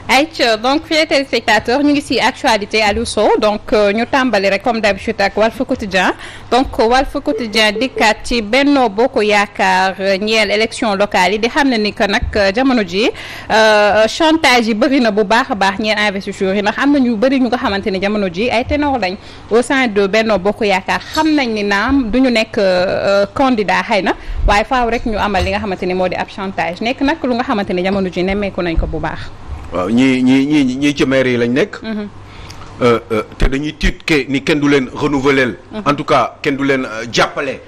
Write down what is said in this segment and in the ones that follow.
ayca donc fii téléspectateur ñu ngi ci actualité Aliou Sow donc ñu tàmbali rek comme d'habitude ak Walf Quotidien donc Walf Quotidien dikkaat ci Benno Bokk Yaakaar ñeel élection locale yi di xam ne ni que nag jamono ji chantage yi bëri na bu baax a baax ñeel investiture yi ndax am na ñu bëri ñu nga xamante ni jamono ji ay ténor lañ au sein de Benno Bokk Yaakaar xam nañ ni naam du ñu nekk candidat xëy na waaye faaw rek ñu amal li nga xamante ni moo di ab chantage nekk nag lu nga xamante ni jamono ji nemmeeku nañ ko bu baax. waaw ñii ci maire yi lañ nekk. te dañuy tiit ke ni kenn du leen renouveler. en tout cas kenn du leen jàppale.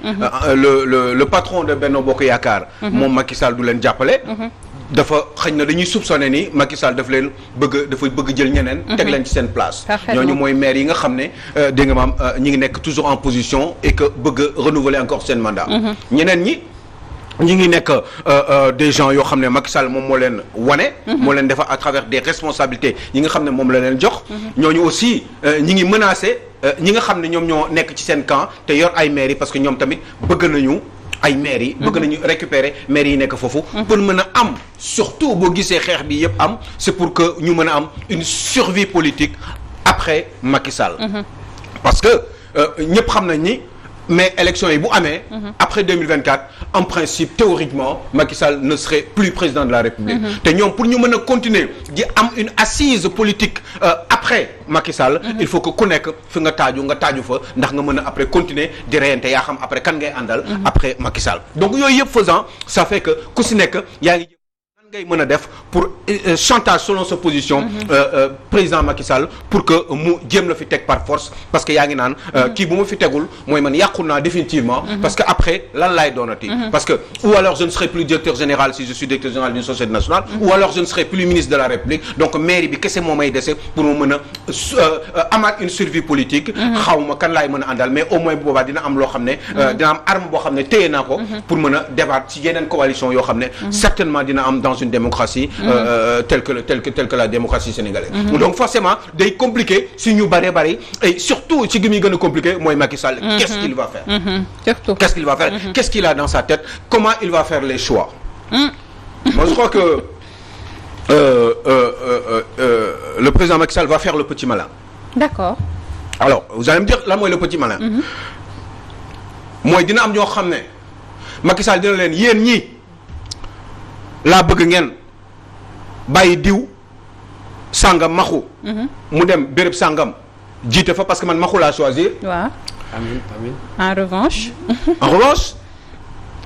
le patron de Benno Bokk Yaakaar. moom Macky Sall du leen jàppale. dafa xëy na dañuy soupçonné ni Macky Sall dafa bëgg jël ñeneen. teg leen ci seen place. ñooñu mooy maire yi nga xam ne dégg nga maam ñi ngi nekk toujours en position et que bëgg renouveler encore seen mandat. ñeneen ñi ngi nekk des gens yoo xam ne Macky Sall moom moo leen wane. moo leen defar à travers des responsabilités yi nga xam ne moom la leen jox. ñooñu aussi ñi ngi menacé ñi nga xam ne ñoom ñoo nekk ci seen camp te yor ay maires yi parce que ñoom tamit bëgg nañu ay maires yi. bëgg nañu récupérer maires yi nekk foofu. pour mën a am surtout boo gisee xeex bi yëpp am c'est pour que ñu mën a am une survie politique après Macky Sall. parce que ñëpp xam nañ ni. mais élection yi bu amee. après 2024 en principe théoriquement Macky Sall ne serait plus président de la République. te ñoom pour ñu mën a continuer di am une assise politique après Macky Sall. il faut que ku nekk fi nga taaju fa ndax nga mën a après continuer di reyante yaa xam après kan ngay àndal. après Macky Sall donc yooyu yëpp faisant ça fait que ku si nekk yaa ngi. ngay mën a def pour chantage selon sa position président Macky Sall pour que mu jéem la fi teg par force parce que yaa ngi naan kii bu ma fi tegul mooy man yàqu naa définitivement parce que après lan laay doonati parce que ou alors je ne serai plus directeur général si je suis directeur général d'une société nationale ou alors je ne serai plus ministre de la République donc mairie bi kese moo may dese pour mu mën a amaat une survie politique xaw ma kan laay mën a àndal mais au moins bu boobaa dina am loo xam ne dina am arme boo xam ne téye naa ko pour mën a débattre ci yeneen coalition yoo xam ne certainement dina am dans une démocratie telle que la démocratie sénégalaise. Donc forcément day compliqué si ñu bari et surtout ci gi muy gën a compliqué mooy Macky Sall. Qu'est-ce qu'il va faire? Surtout. Qu'est-ce qu'il va faire? Qu'est-ce qu'il a dans sa tête? Comment il va faire les choix? Moi je crois que le président Macky Sall va faire le petit malin. D'accord. Alors vous allez me dire lan mooy le petit malin. mooy dina am ñoo xam ne Macky Sall dina leen yéen ñi laa bëgg ngeen bàyyi diw sàngam maxu mu dem béréb sàngam jiite fa parce que man maxu laa choisir. waaw. amiin. en revanche. en revanche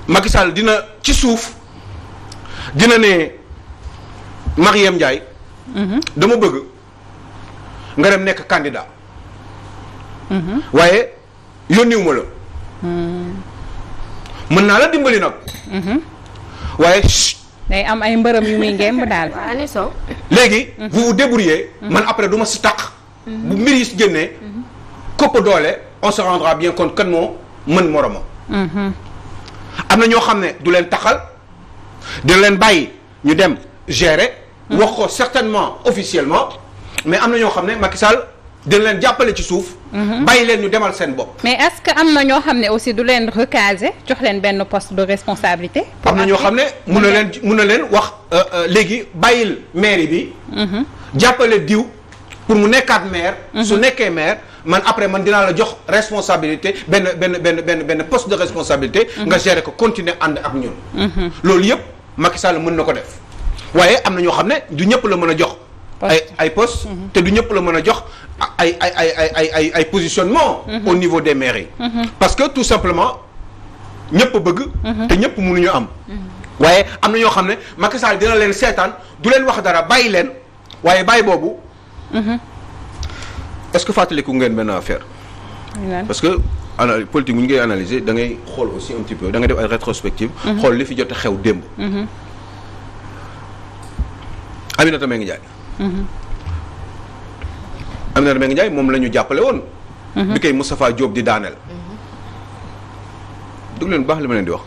Macky Sall dina ci suuf dina ne Mariam Ndiaye. dama bëgg nga dem nekk candidat. waaye yónniwuma la. mën naa la dimbali nag. waaye. day am ay mbërëm yu muy ngemb daal. léegi vous vous débrouillez. man après du ma si taq. bu mbir yi si génnee. kopp doole on se rendra bien compte kan moo mën moromam. am na ñoo xam ne du leen taxal dina leen bàyyi ñu dem gérer. wax ko certainement officiellement mais am na ñoo xam ne Macky Sall dina leen jàppale ci suuf. bàyyi leen ñu demal seen bopp. mais est-ce que am na ñoo xam ne aussi du leen recaser jox leen benn poste de responsabilité. am na ñoo xam ne mun na leen wax léegi bàyyil mairie bi. jàppale diw pour mu nekkaat maire. su nekkee maire man après man dinaa la jox responsabilité benn poste de responsabilité. nga gérer ko continuer ànd ak ñun. loolu yëpp Macky Sall mën na ko def waaye am na ñoo xam ne du ñëpp la mën a jox. ay poste te du ñëpp la mën a jox ay positionnement au niveau des mairies parce que tout simplement ñëpp bëgg te ñëpp mënuñu am waaye am na ñoo xam ne Macky Sall dina leen seetaan du leen wax dara bàyyi leen waaye bàyyi boobu est-ce que fàttaliku ngeen benn affaire parce que politique bu ñu ngay analyser da ngay xool aussi un petit peu da ngay def ay rétrospective xool li fi jot a xew démb Aminata Mbengue Ndiaye Aminata Mbengue Ndiaye moom la ñu jàppale woon. bi koy Moustapha Diop di daaneel. dégg leen baax li ma leen di wax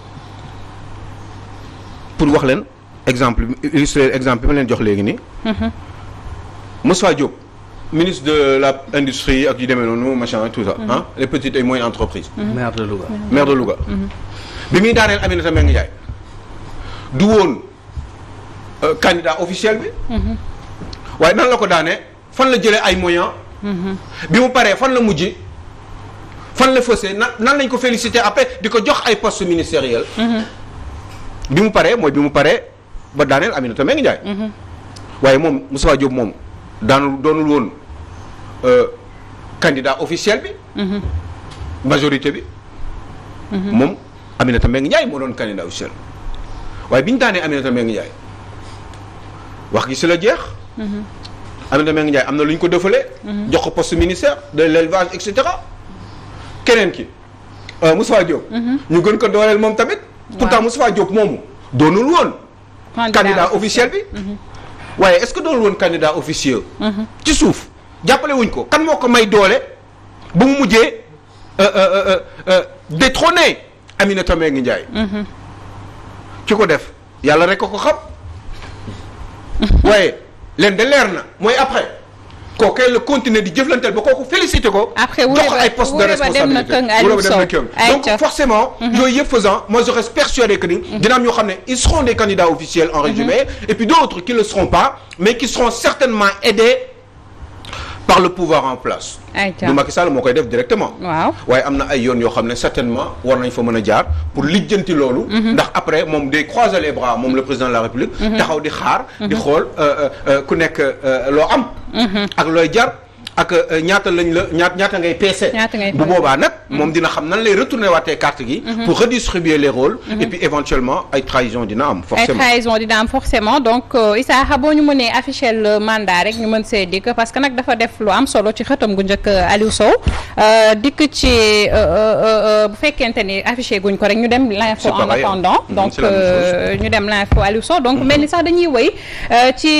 pour wax leen exemple illustrer exemple bi ma leen jox léegi nii. Moustapha Diop ministre de la industrie ak yu demee noonu machin tout ça. Les petites et moyennes entreprises. maire de Louga. maire de Louga. bi muy daaneel Aminata Mbengue Ndiaye du woon candidat officiel bi. waaye nan la ko daane fan la jëlee ay moyens. bi mu paree fan la mujj fan la fësee nan lañ ko félicité après di ko jox ay postes ministériels. bi mu paree ba daaneel Aminata Mbengue Ndiaye. waaye moom Moustapha Diop moom doonul woon candidat officiel bi. majorité bi. moom Aminata Mbengue Ndiaye moo doon candidat officiel waaye bi ñu daanee Aminata Mbengue Ndiaye wax gi si la jeex. Aminata Mbengue Ndiaye am na lu ñu ko defalee. jox ko poste ministère de l'élevage et cetera. keneen ki Moustapha Diop. ñu gën ko dooleel moom tamit. pourtant Moustapha Diop moomu doonul woon. candidat officiel bi. waaye est-ce que doonul woon candidat officiel. ci suuf jàppale wuñ ko kan moo ko may doole ba mu mujjee détrôner Aminata Mbengue Ndiaye. ci ko def yàlla rek ko xam. waaye leen de leer na mooy après kooku la continuer di jëflanteel ba kooku félicité ko. après jox ay poste de responsabilité donc forcément. yooyu yëpp faisant moi je reste persuadé que ni. dina am ñoo xam ne ils seront des candidats officiels en résumé. et puis d'autres qui le seront pas mais qui seront certainement aidés par le pouvoir en place. du Macky Sall moo koy def directement. waaw waaye am na ay yoon yoo xam ne certainement war nañ fa mën a jaar pour lijjanti loolu. ndax après moom day croiser les bras moom le président de la République. taxaw di xaar. di xool ku nekk loo am. ak looy jar ak ñaata lañ la ñaata ngay peese. bu boobaa nag moom dina xam nan lay retourner waatee carte gi. pour redistribuer les rôles. et puis éventuellement ay trahison dina am. forcément ay trahison dina am forcément donc Issa boo ñu mënee afficher le mandat rek ñu mën see dikk parce que nag dafa def lu am solo ci xëtam gu njëkk Aliou Sow dikk ci bu fekkente ni affiché guñ ko rek ñu dem l'info en attendant donc ñu dem l'info Aliou Sow donc mel ni sax dañuy wëy ci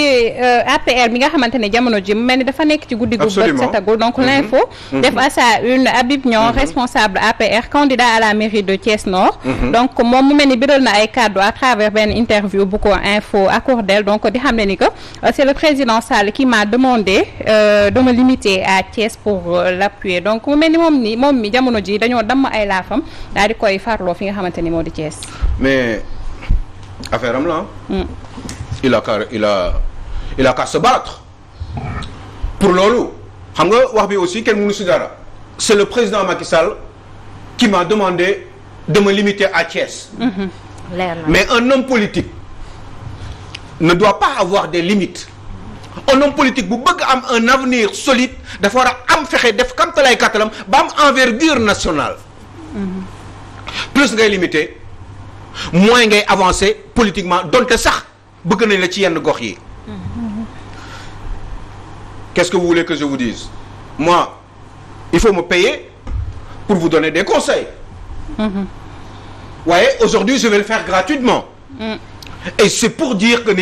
APR bi nga xamante ne jamono ji mel ni dafa nekk ci guddi gu setagul donc l'info def à sa une Habib Niang responsable APR candidat à la mairie de Thiès Nord donc moom mu mel ni biral na ay kàddu à travers benn interview bu ko info accordé donc di xam ne ni que c'est le président Sall qui m'a demandé de me limiter à Thiès pour l'appuyer donc mu mel ni moom mi jamono ji dañoo damm ay laafam daal di koy farloo fi nga xamante ni moo di Thiès. mais affaire am la il a qu'à se battre pour loolu xam nga wax bi aussi kenn mënu si dara c'est le président Macky Sall qui m'a demandé de me limiter à Thiès. mais un homme politique ne doit pas avoir des limites. un homme politique bu bëgg am un avenir solide dafa war a am fexe def kamtalaay kàttalam ba am envergure nationale. plus ngay limiter moins ngay avancer politiquement donte sax bëgg nañ la ci yenn gox yi. Qu'est-ce que vous voulez que je vous dise? Moi, il faut me payer pour vous donner des conseils. Ouais, aujourd'hui, je vais le faire gratuitement. Et c'est pour dire que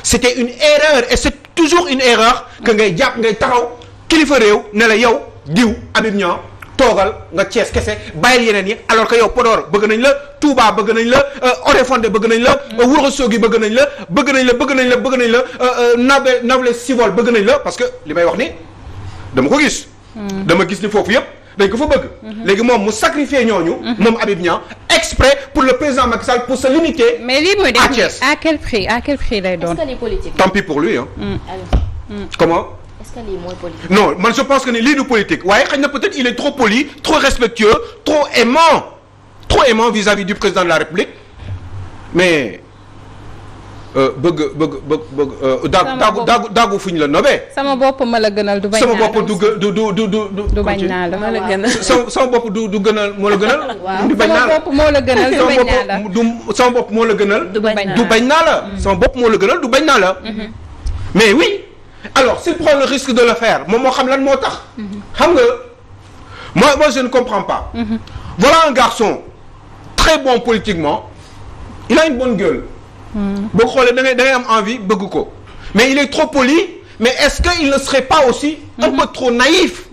c'était une erreur et c'est toujours une erreur que ngay jàpp ngay taxaw kilifa réew ne la yow diw Habib Niang toogal nga Thiès kese bàyyil yeneen yi alors que yow Podor bëgg nañ la Touba bëgg nañ la Oréfondé bëgg nañ la Ourossogui bëgg nañ la Nablé Civol bëgg nañ la parce que li may wax ni dama ko gis. dama gis ni foofu yëpp dañ ko fa bëgg. léegi moom mu sacrifier ñooñu. moom Habib Niang exprès pour le président Macky Sall pour se limiter. mais lii mooy à Thiès à quel prix lay doon. est-ce que lii politique. Tant pis pour lui hein. Comment. est-ce que lii mooy politique. non man je pense que ni lii du politique waaye xëy na peut-être il est trop poli trop respectueux trop aimant vis-à-vis du président de la République mais daagu fu ñu la nobee. sama bopp ma la gënal du bañ naa la sama bopp du bañ naa la ma la gënal. sama bopp du gënal moo la gënal. waaw sama bopp moo la gënal du bañ naa la. sama bopp moo la gënal. du bañ naa la. sama bopp moo la gënal du bañ naa la. mais oui. alors s'il prend le risque de le faire moom moo xam lan moo tax. xam nga moi je ne comprends pas. voilà un garçon très bon politiquement il a une bonne gueule. boo xoolee da ngay am envie bëgg ko mais il est trop poli mais est-ce que il ne serait pas aussi. un peu trop naïf.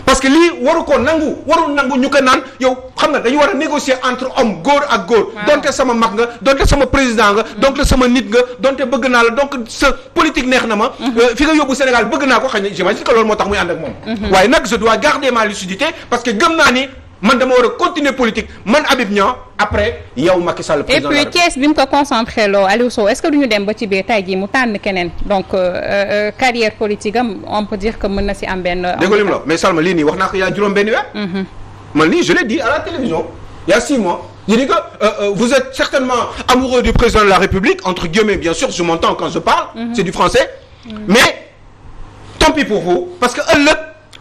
parce que lii warul nangu ñu ko naan yow xam nga dañu war a négocier entre homme góor ak góor. donte sama mag nga donte sama président nga. donte sama nit nga donte bëgg naa la donc sa politique neex na ma. fi nga yóbbu Sénégal bëgg naa ko xëy na j'imagine que loolu moo tax muy ànd ak moom. waaye nag je dois garder ma lucidité parce que gëm naa ni man dama war a continuer politique man Habib Niang après yow Macky Sall président et puis Thiès bi mu ko concentré loo Aliou Sow est-ce que duñu dem ba ci biir tey jii mu tànn keneen donc carrière politique am on peut dire que mën na si am benn. déggoo lim la mais Salma lii nii wax naa ko yaa juróom benn weer. man lii je l'ai dit à la télévision il y a 6 mois. Je dis que vous êtes certainement amoureux du président de la République entre guillemets bien sûr je m'entends quand je parle. C'est du français. Mais tant pis pour vous parce que ëllëg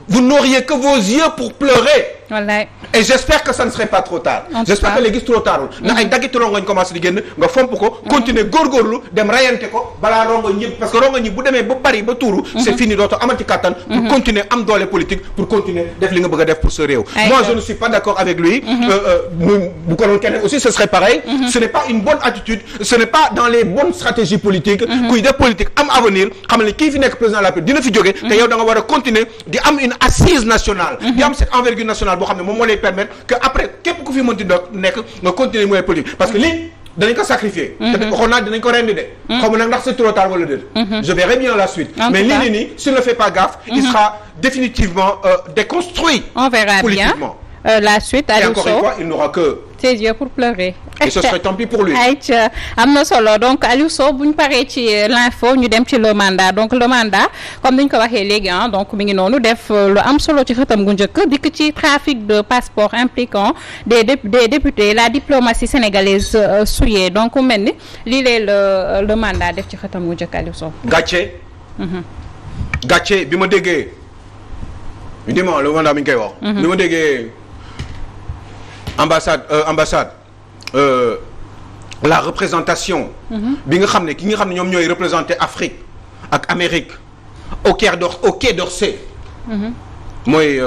vous n'auriez que vos yeux pour pleurer. wallaay. et j'espère que ça ne serait pas trop tard. j'espère que léegi trop tard ndax ay daggitu rongoñ commencé di génn nga fomp ko. continuer góorgóorlu dem rayante ko balaa rongoñ ñëpp parce que rongoñ ñi bu demee ba bari ba tuuru. c'est fini dootoo amati kattan. pour continuer am doole politique pour continuer def li nga bëgg a def pour ce réew. moi je ne suis pas d'accord avec lui. bu ko doon keneen aussi ce serait pareil. ce n'est pas une bonne attitude ce n'est pas dans les bonnes stratégies politiques. kuy def politique am avenir xam ne kii fi nekk président de la République dina fi jóge. te yow da nga war a continuer di am une assise nationale. di am cette envergure nationale boo xam ne moom moo lay permettre que après képp ku fi mënti nekk nga continuer mooy politique parce que lii danañ ko sacrifier. te waxoon naa dinañ ko rendi de. xaw ma nag ndax c'est trop tard wala déet. je verrai bien la suite. mais lii nii s'il ne fait pas gaffe. il sera définitivement déconstruit. on verra politiquement. bien la suite. Aliou Sow et encore une fois il n'aura que ses yeux pour pleurer. et ce serait tant pis pour lui. ayca am na solo donc Aliou Sow bu ñu paree ci l'info ñu dem ci le mandat donc le mandat comme ni ñu ko waxee léegi donc mi ngi noonu def lu am solo ci xëtam gu njëkk dikk ci trafic de passeport impliquant des députés la diplomatie sénégalaise souillée donc mel ni lii lay le mandat def ci xëtam gu njëkk Aliou Sow. gàcce. gàcce bi ma déggee ñu dis le mandat mi ngi koy wax. bi ma déggee ambassade. la représentation. bi nga xam ne ki nga xam ne ñoom ñooy représenter Afrique ak Amérique au Quai d'Orsay. mooy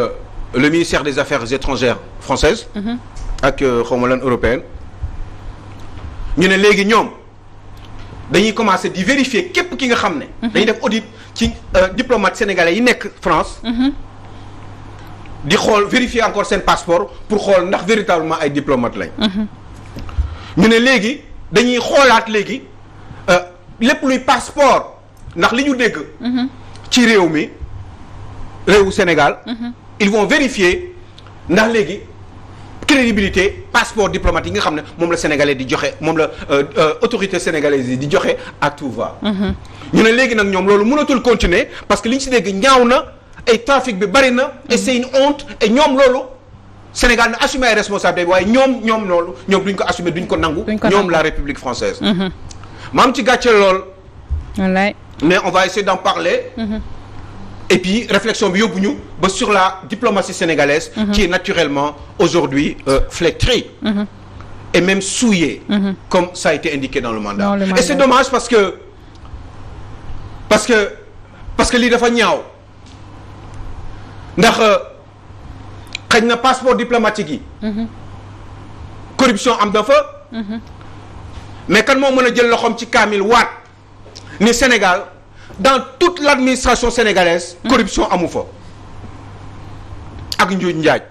le ministère des Affaires étrangères française. ak xaw ma lan européenne. ñu ne léegi ñoom dañuy commencer di vérifier képp ki nga xam ne. dañuy def audit ci diplomates sénégalais yi nekk France. di xool vérifier encore seen passeport pour xool ndax véritablement ay diplomates lañ. ñu ne léegi dañuy xoolaat léegi lépp luy passeport ndax li ñu dégg. ci réew mi réewu Sénégal. ils vont vérifier ndax léegi crédibilité passeport diplomatique yi nga xam ne moom la sénégalais di joxe moom la autorité sénégalaise yi di joxe à tout va. ñu ne léegi nag ñoom loolu mënatul continuer parce que li ñu si dégg ñaaw na et trafic bi bari na. et c'est une honte et ñoom loolu. Sénégal na assumer ay responsabilités waaye ñoom loolu ñoom duñ ko assumer duñ ko nangu. ñoom la République française. ma am ci gàcce lool. wallaay. mais on va essayer d'en parler. et puis réflexion bi yóbbu ñu ba sur la diplomatie sénégalaise. qui est naturellement aujourd'hui flétrie. et même souillée. comme ça a été indiqué dans le mandat. et c'est dommage parce que lii dafa ñaaw ndax. xëy na passeport diplomatique yi. corruption am dafa. mais kan moo mën a jël loxoom ci kaamil waat ni Sénégal dans toute l'administration sénégalaise. corruption amu fa. ak njuuj njaaj.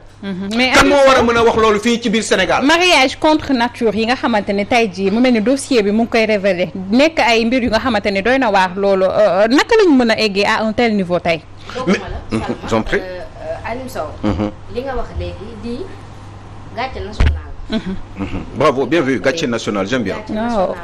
mais kan moo war a mën a wax loolu fii ci biir Sénégal. mariage contre nature yi nga xamante ne tey jii mu mel ni dossier bi mu ngi koy révéler nekk ay mbir yu nga xamante ne doy na waar loolu naka lañu mën a eggee à un tel niveau tey. mais j'en prie. Aliou Sow. li nga wax léegi di gàcce national. bravo bien vu gàcce national j'aime bien. gàcce national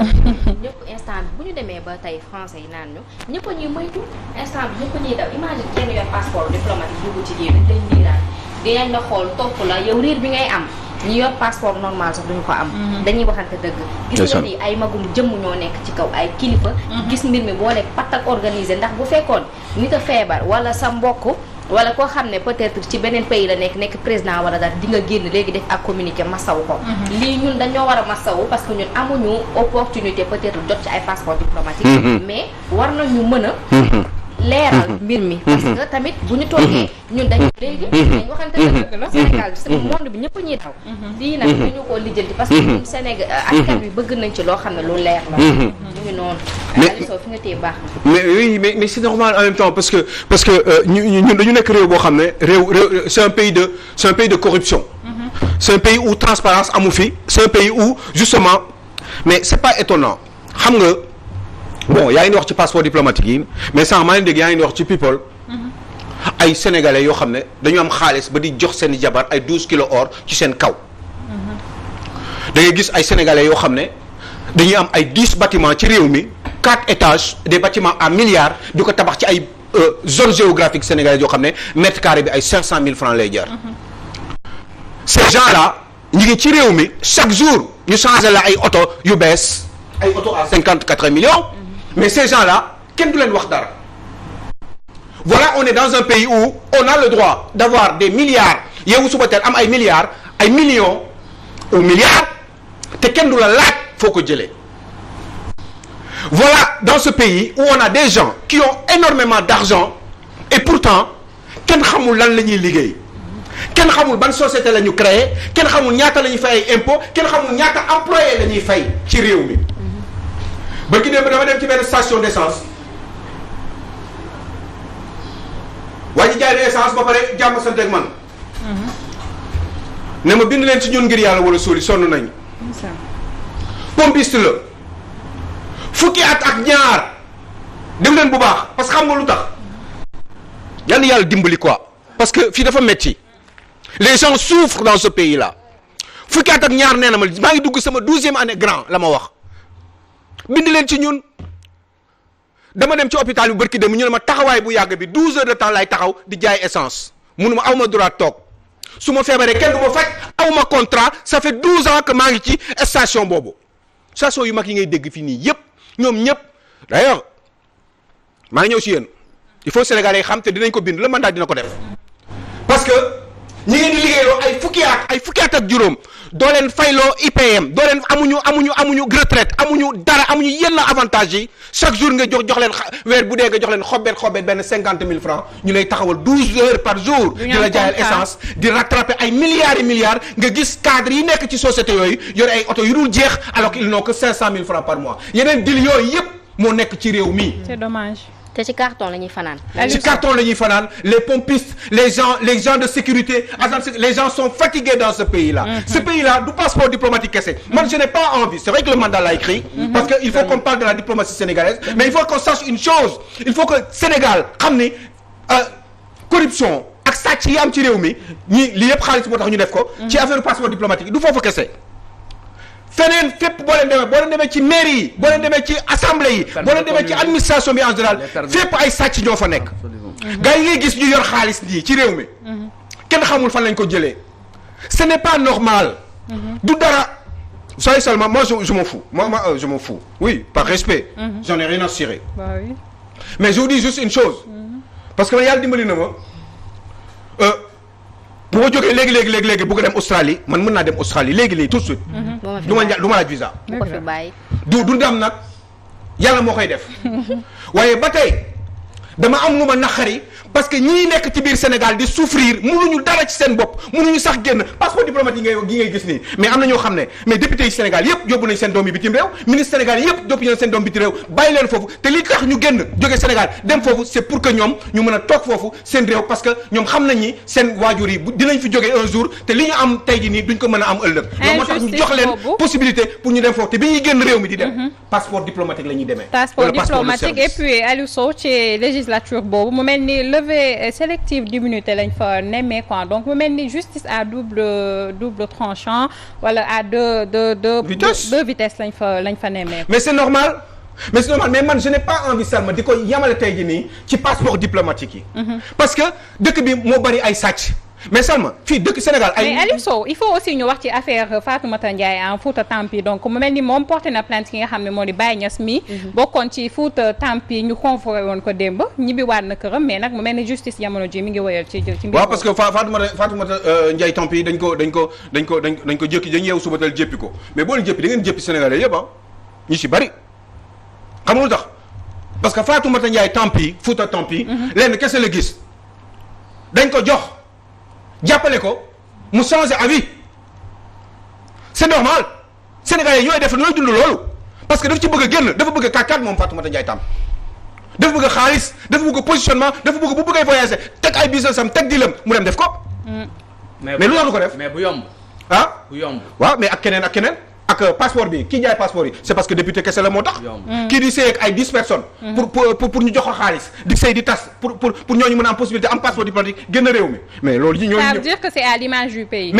ñëpp instant bi bu ñu demee ba tey français yi naan ñu ñëpp a ñuy moytu instant bi ñëpp a ñuy daw imagine kenn yor passeport diplomatique dugg ci biir dañ lay ndiiraat dinañ la xool topp la yow riir bi ngay am ñi yor passeport normal sax duñu ko am. dañuy waxante dëgg. gis nga ni ay magum jëmm ñoo nekk ci kaw ay kilifa. gis mbir mi boo nekk pat ak organisé ndax bu fekkoon nit a feebar wala sa mbokk. wala koo xam ne peut-être ci beneen pays la nekk président wala daal di nga génn léegi def ak communiqué masawu ko. lii ñun dañoo war a masawu parce que ñun amuñu opportunité peut-être jot ci ay passeport diplomatique. mais war nañu mën a. leeral mbir mi. parce que tamit bu ñu toogee ñun dañu léegi. dañu waxante ne Sénégal bi monde bi ñëpp ñuy daw. lii nag dañu koo lijjanti parce que ñun Sénégal askan bi bëgg nañ ci loo xam ne lu leer la. ñu ngi noonu. Aliou Sow fi nga téye baax na. mais oui mais c'est normal en même temps parce que ñun dañu nekk réew boo xam ne réew c'est un pays de corruption. c'est un pays où transparence amu fi. c'est un pays où justement mais c'est pas étonnant xam nga. bon yaa ngi wax ci passeport diplomatique yi mais sànq maa ngi dégg yaa ngi wax ci people. ay sénégalais yoo xam ne dañu am xaalis ba di jox seen jabar ay 12 kilos or ci seen kaw. da ngay gis ay sénégalais yoo xam ne dañuy am ay 10 bâtiments ci réew mi 4 étages des bâtiments à milliards di ko tabax ci ay zone géographique sénégalaises yoo xam ne mètre carré bi ay 500 000 francs lay jar. ces gens-là ñu ngi ci réew mi chaque jour ñu changé la ay oto yu bees ay oto à 50-80 millions. mais ces gens-là kenn du leen wax dara. voilà on est dans un pays où on a le droit d'avoir des milliards Yeewu Subatel am ay milliards ay millions ou milliards te kenn du la laaj foo ko jëlee. voilà dans ce pays où on a des gens qui ont énormément d'argent et pourtant kenn xamul lan la ñuy liggéey kenn xamul ban société la ñu créé kenn xamul ñaata la ñuy fay ay impôts kenn xamul ñaata employé la ñuy fay ci réew mi. ba ki démb dama dem ci benn station d'essence waa ji jaay na essence ba pare jàmm sant ak man. ne ma bind leen ci ñun ngir yàlla wala sóoli sonn nañu. pompiste la fukki at ak ñaar dem leen bu baax parce que xam nga lu tax yal na yàlla dimbali quoi parce que fii dafa metti les gens souffrent dans ce pays là fukki at ak ñaar nee na ma maa ngi dugg sama 12e année grand la ma wax bind leen ci ñun dama dem ci hôpital bi barki dem ñu ne ma taxawaay bu yàgg bi 12 heures de temps lay taxaw di jaay essence munu ma aw ma droit toog su ma feebaree kenn du ma faj aw ma contrat ça fait 12 ans que maa ngi ci station boobu station yu mag yi ngay dégg fii nii yëpp ñoom ñëpp d'ailleurs maa ngi ñëw si yéen il faut Sénégalais yi xam te dinañ ko bind le mandat dina ko def parce que ñi ngeen di liggéeyloo ay fukki at ak juróom doo leen fayloo IPM doo leen amuñu retraite amuñu dara amuñu yenn avantage yi chaque jour nga jox leen weer bu dee nga jox leen xobet benn 50 000 francs ñu lay taxawal 12 heures par jour di la jaayal essence di rattraper ay milliards et milliards nga gis cadre yi nekk ci société yooyu yore ay oto yu dul jeex alors qu'ils n'ont que 500 000 francs par mois yeneen dil yooyu yëpp moo nekk ci réew mi. C'est dommage. te ci carton la ñuy fanaan. ci carton la ñuy fanaan les pompistes les gens de sécurité les gens sont fatigués dans ce pays là. Ce pays là du passeport diplomatique kese. man je n'ai pas envie c'est vrai que le mandat l'a écrit. parce que il faut qu'on parle de la diplomatie sénégalaise. mais il faut qu'on sache une chose il faut que Sénégal xam ni corruption ak sàcc yi am ci réew mi ñi li yëpp xaalis moo tax ñu def ko. ci affaire passeport diplomatique du foofu kese. feneen fépp boo leen demee ci mairie yi boo leen demee ci assemblée yi boo leen demee ci administration bi en général fépp ay sàcc ñoo fa nekk gars yi ngay gis ñu yor xaalis nii ci réew mi kenn xamul fan lañ ko jëlee ce n'est pas normal du dara soyez seulement moi je m'en fous moi je m'en fous oui par respect j'en ai rien à cirer mais je vous dis juste une chose parce que man yàlla dimbali na ma bu ma jógee léegi bëgg dem Australie man mën naa dem Australie léegi tout de suite. du ma laaj visa. bu ko fi bàyyi. du dem nag yàlla moo koy def waaye ba tey dama am lu ma naqari parce que ñii nekk ci biir Sénégal di souffrir mënuñu dara ci seen bopp mënuñu sax génn passeport diplomatique yi ngay gis nii mais am na ñoo xam ne mais député yi Sénégal yëpp yóbbu nañ seen doom yi bitim réew ministre Sénégal yëpp yóbbu nañ seen doom bitim réew bàyyi leen foofu te li tax ñu génn jóge Sénégal dem foofu c'est pour que ñoom ñu mën a toog foofu seen réew parce que ñoom xam nañ ni seen waajur yi dinañ fi jóge un jour te li ñu am tey jii nii duñ ko mën a am ëllëg loolu moo tax ñu jox leen possibilité pour ñu dem foofu te bi ñuy génn réew mi di dem passeport diplomatique la ñuy demee passeport diplomatique et puis Aliou Sow ci législature boobu mu mel ni levée sélective d'immunité lañ fa nemmee quoi donc mu mel ni justice à double tranchant wala à deux vitesses lañ fa nemmee. mais c'est normal mais man je n'ai pas envie seulement di ko yamale tey jii nii ci passeport diplomatique yi. parce que dëkk bi moo bari ay sàcc. mais seulement fii dëkk Sénégal ay. mais Aliou Sow il faut aussi ñu wax ci affaire Fatoumata Ndiaye en Fouta Tampi donc mu mel ni moom porté na plainte ki nga xam ne moo di Baye Niass mi. bokkoon ci Fouta Tampi ñu convoqué woon ko démb ñibbiwaat na këram mais nag mu mel ni justice jamono ji mi ngi woyal ci mbir. waaw parce que Fatoumata Ndiaye Tampi dañ ko jëkki dañ yeewu subatal jéppi ko mais boo leen jéppi da ngeen jéppi Sénégalais yëpp ñu si bari xam nga lu tax parce que Fatoumata Ndiaye Tampi Fouta Tampi. lenn kese la gis dañ ko jox. jàppale ko mu changer avis c'est normal Sénégalais ñooy def ñooy dund loolu parce que daf ci bëgg a génn dafa bëgg a kàkkaat moom Fatoumata Ndiaye Tampi dafa bëgg a xaalis dafa bëgg a positionnement dafa bëgg bu bëggee voyager teg ay business am teg dilam mu dem def ko. mais lu tax du ko def mais bu yomb. ah bu yomb. waaw mais ak keneen ak passeport bi kii jaay passeport yi c'est parce que député kese la moo tax. kii di sëy ak ay 10 personnes. pour ñu jox ko xaalis di sëy di tas pour ñooñu mën a am possibilité am passeport diplomatique génn réew mi mais loolu ñooñu. ça veut dire que c'est à l'image du pays.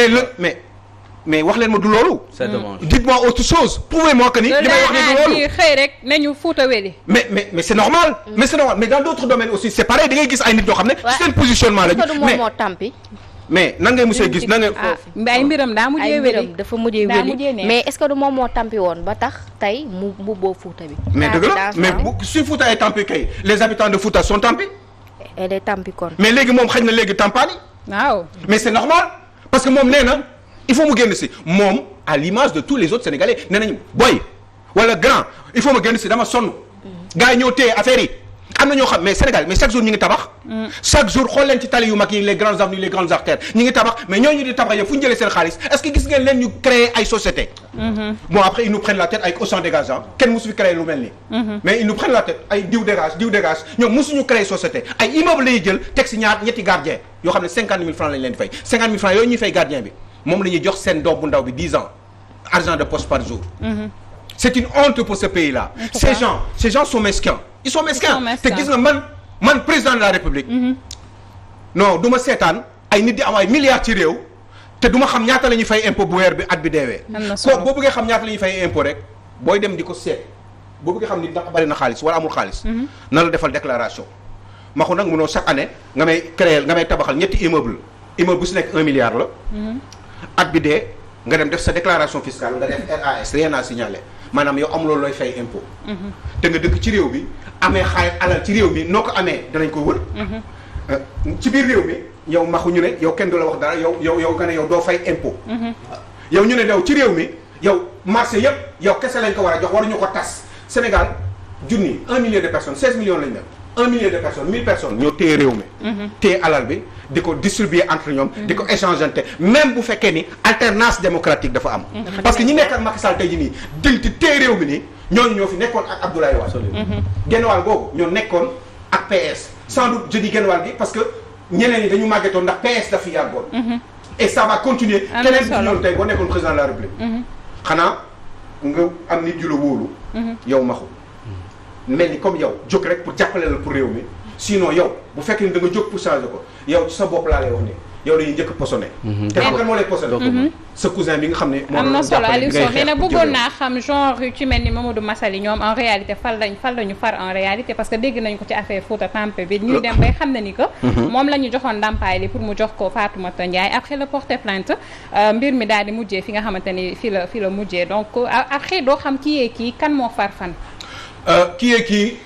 mais wax leen ma du loolu. c'est dommage. dites-moi autre chose prouvez-moi que ni. li may wax ni du loolu xëy rek nañu Fouta Weli. mais c'est normal. mais c'est normal mais dans d'autres domaines aussi c'est pareil da ngay gis ay nit yoo xam ne. seen positionnement la mais nan ngay mosee gis nan ngay. ay mbiram daa mujjee weli dafa mujjee weli mais est-ce que du moom moo tampi woon ba tax tey mu boo Fouta bi. mais dëgg la mais si Fouta ay tampi kay les habitants de Fouta sont tampi. elle est tampi kon. mais léegi moom xëy na léegi tampaani. waaw mais c'est normal parce que moom nee na il faut mu génn si moom à l'image de tous les autres Sénégalais nee nañu boy wala grand il faut ma génn si dama sonn. gars yi ñëw téye affaire yi. am na ñoo xam mais Sénégal mais chaque jour ñu ngi tabax. chaque jour xool leen ci tali yu mag yi les grandes avenues les grandes artères ñu ngi tabax mais ñooñu di tabax yëpp fu ñu jëlee seen xaalis est-ce que gis ngeen leen ñu créer ay sociétés. bon après ils nous prennent la tête avec Auchan dégageant kenn mosu fi créer lu mel nii. mais ils nous prennent la tête ay diw dégage ñoom mosuñu créer société ay immeuble lay jël teg si ñetti gardien yoo xam ne 50 000 francs lañ leen di fay 50 000 francs yooyu ñuy fay gardien bi moom la ñuy jox seen doom bu ndaw bi 10 ans argent de poche par jour. C'est une honte pour ce pays-là. Ces gens sont mesquins. Ils sont mesquins. te gis nga man président de la République. non du ma seetaan ay nit di am ay milliards ci réew te du ma xam ñaata la ñuy fay impôt bu weer bi at bi deewee. kooku boo bëggee xam ñaata la ñuy fay impôt rek booy dem di ko seet boo bëggee xam ni ndax bari na xaalis wala amul xaalis. na la defal déclaration. maxu nag mënoo chaque année nga may tabaxal ñetti immeuble bu si nekk 1 milliard la. at bi dee nga dem def sa déclaration fiscale nga def RAS rien à signaler. maanaam yow amuloo looy fay impôt. te nga dëkk ci réew mi amee xaalis alal ci réew mi noo ko amee danañ ko wër. ci biir réew mi yow maxu ñu ne yow kenn du la wax dara yow nga ne yow doo fay impôt. yow ñu ne yow ci réew mi yow marché yëpp yow kese lañ ko war a jox waruñu ko tas Sénégal 1 million de personnes 16 millions lañ def 1 million de personnes 1000 personnes ñoo téye réew mi. téye alal bi di ko distribuer entre ñoom. di ko échangeante même bu fekkee ni alternance démocratique dafa am. parce que ñi nekk ak Macky Sall tey jii nii dënti téye réew mi nii ñooñu ñoo fi nekkoon ak Abdoulaye Wade. genn wàll googu ñoo nekkoon ak PS. sans doute je dis genn wàll gi parce que ñeneen ñi dañu màggetoon ndax PS daf fi yàggoon. et ça va continuer. keneen bi ñoom tey boo nekkoon président de la République. xanaa nga am nit yu la wóolu. yow maxu mel ni comme yow jóg rek pour jàppale la pour réew mi sinon yow bu fekkee ni da nga jóg pour changer ko yow ci sa bopp laa lay wax ni yow dañuy njëkk posone te xam nga moo lay posone sa cousin bi nga xam ne am na solo Aliou Sow mais nag bëggoon naa xam genre yu ci mel ni Mamadou Massaly ñoom en réalité fan lañu far en réalité parce que dégg nañ ko ci affaire Fouta Tampe bi ñuy dem bay xam ne ni que moom la ñu joxoon ndàmpaay li pour mu jox ko Fatoumata Ndiaye après le porter plainte mbir mi daal di mujjee fi nga xamante ni fi la mujjee donc après doo xam kii kan moo far fan kii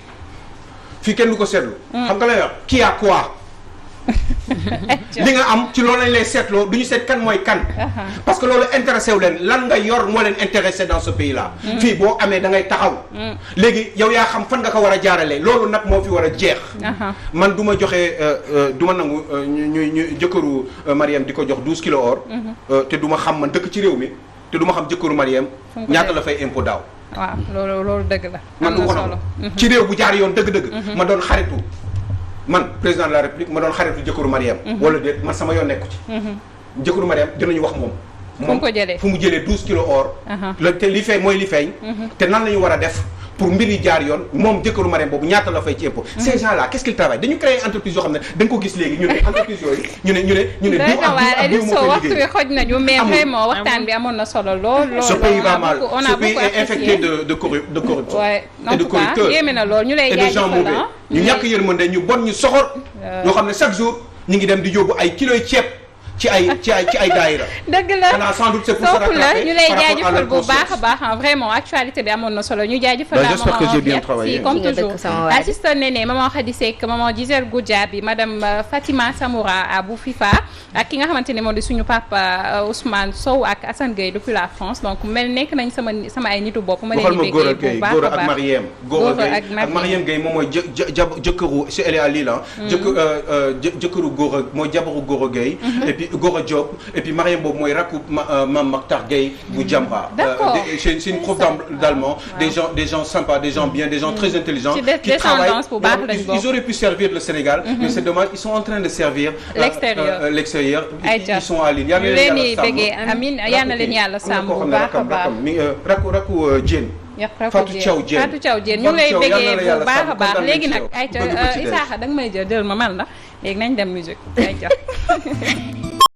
fii kenn du ko seetlu. xam nga lay wax qui a quoi. li nga am ci loolu lañ lay seetloo du ñu seet kan mooy kan. parce que loolu intéressé wu leen lan nga yor moo leen intéressé dans ce pays là. fii boo amee da ngay taxaw. léegi yow yaa xam fan nga ko war a jaarale loolu nag moo fi war a jeex. man du ma joxe du ma nangu ñu jëkkëru Mariam di ko jox 12 kilos or. te du ma xam man dëkk ci réew mi te du ma xam jëkkëru Mariam ñaata la fay impôt daaw. waaw loolu dëgg la. man du ko solo ci réew bu jaar yoon dëgg-dëgg. ma doon xaritu man président de la république ma doon xaritu jëkkëru Mariam. wala déet man sama yoon nekku ci. jëkkëru Mariam dinañu wax moom. fu mu jëlee 12 kilos or. te li feeñ mooy li feeñ. te nan la ñu war a def pour mbir yi jaar yoon moom jëkkëru Mariam boobu ñaata la fay ci impôt. ces gens là qu'est-ce qu'ils travaillent dañu créer entreprise yoo xam ne da nga ko gis léegi ñu ne entreprise yooyu ñu ne diw ak diw moo koy waxtu bi xoj nañu mais vraiment waxtaan bi amoon na solo lool. ce pays va mal ce pays est infecté de corruption et de corrupteurs yéeme na lool ñu lay et de gens mauvais ñu ñàkk yërmande ñu bon ñu soxor yoo xam ne chaque jour ñu ngi dem di yóbbu ay kilos ceeb ci ay daayira. dëgg la xanaa sans doute c'est pour se rattraper ñu lay jaajëfal bu baax a baax vraiment actualité bi amoon na solo ñu jaajëfal la j'espère que j'ai bien travaillé comme toujours assistant Néné maman Khady Seck maman Gisèle Goudiaby madame Fatima Samoura bu FIFA ak ki nga xamante ne moo di suñu papa Ousmane Sow ak Assane Gueye depuis la France donc mel nekk nañ sama ay nitu bopp ma leen di béggee bu baax a baax Gora ak Mariam Gueye moom mooy jëkkëru si elle est à Lille jëkkëru Gora mooy jabaru Gora Gueye et puis Gora Diop et puis Mariam boobu mooy rakku Mame Mactar Gueye bu Jamra. C'est une prof d'allemand des gens sympas des gens bien des gens très intelligents qui travaillent ils auraient pu servir le Sénégal mais c'est dommage ils sont en train de servir l'extérieur l'extérieur. Ils sont à Lille. leen di déggee amiin yal na leen yàlla sàmm bu baax a baax mi rakku Diène. Fatou Thiaw Diène ñu ngi lay déggee bu baax a baax léegi nag ayca Isaaxa danga may jël ma mal na léegi nañ dem musique ayca